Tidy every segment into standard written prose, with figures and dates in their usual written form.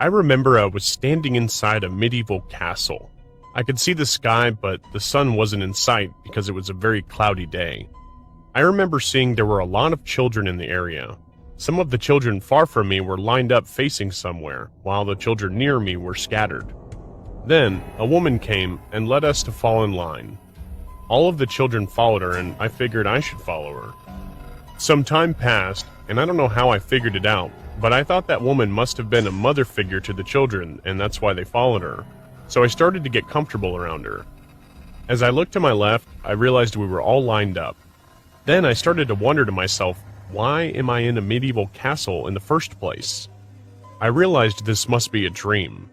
I remember I was standing inside a medieval castle. I could see the sky, but the sun wasn't in sight because it was a very cloudy day. I remember seeing there were a lot of children in the area. Some of the children far from me were lined up facing somewhere, while the children near me were scattered. Then, a woman came and led us to fall in line. All of the children followed her, and I figured I should follow her. Some time passed, and I don't know how I figured it out, but I thought that woman must have been a mother figure to the children, and that's why they followed her. So I started to get comfortable around her. As I looked to my left, I realized we were all lined up. Then I started to wonder to myself, why am I in a medieval castle in the first place? I realized this must be a dream.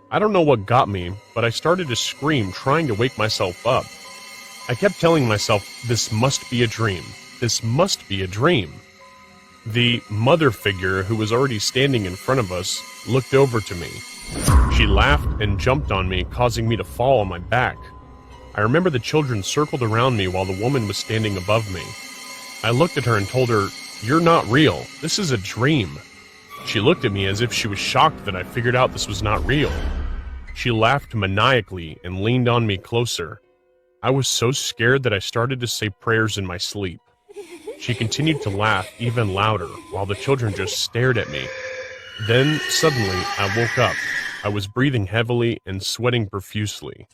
I don't know what got me, but I started to scream, trying to wake myself up. I kept telling myself, this must be a dream. This must be a dream. The mother figure, who was already standing in front of us, looked over to me. She laughed and jumped on me, causing me to fall on my back. I remember the children circled around me while the woman was standing above me. I looked at her and told her, "You're not real. This is a dream." She looked at me as if she was shocked that I figured out this was not real. She laughed maniacally and leaned on me closer. I was so scared that I started to say prayers in my sleep. She continued to laugh even louder while the children just stared at me. Then, suddenly, I woke up. I was breathing heavily and sweating profusely.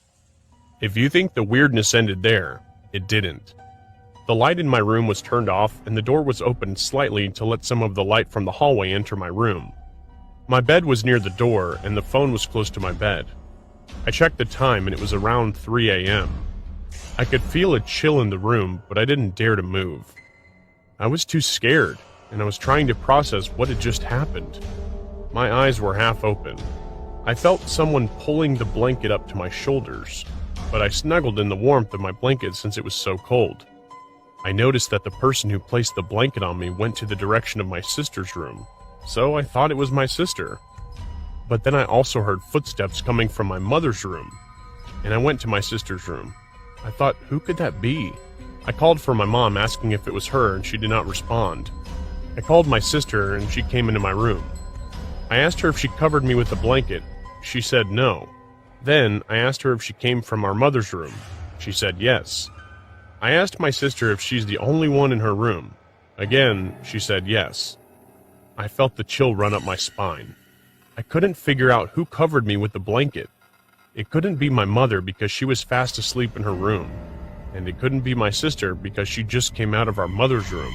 If you think the weirdness ended there, it didn't. The light in my room was turned off and the door was opened slightly to let some of the light from the hallway enter my room. My bed was near the door and the phone was close to my bed. I checked the time and it was around 3 a.m. I could feel a chill in the room, but I didn't dare to move. I was too scared, and I was trying to process what had just happened. My eyes were half open. I felt someone pulling the blanket up to my shoulders, but I snuggled in the warmth of my blanket since it was so cold. I noticed that the person who placed the blanket on me went to the direction of my sister's room, so I thought it was my sister. But then I also heard footsteps coming from my mother's room, and I went to my sister's room. I thought, who could that be? I called for my mom asking if it was her, and she did not respond. I called my sister, and she came into my room. I asked her if she covered me with a blanket. She said no. Then I asked her if she came from our mother's room. She said yes. I asked my sister if she's the only one in her room. Again, she said yes. I felt the chill run up my spine. I couldn't figure out who covered me with the blanket. It couldn't be my mother because she was fast asleep in her room. And it couldn't be my sister because she just came out of our mother's room.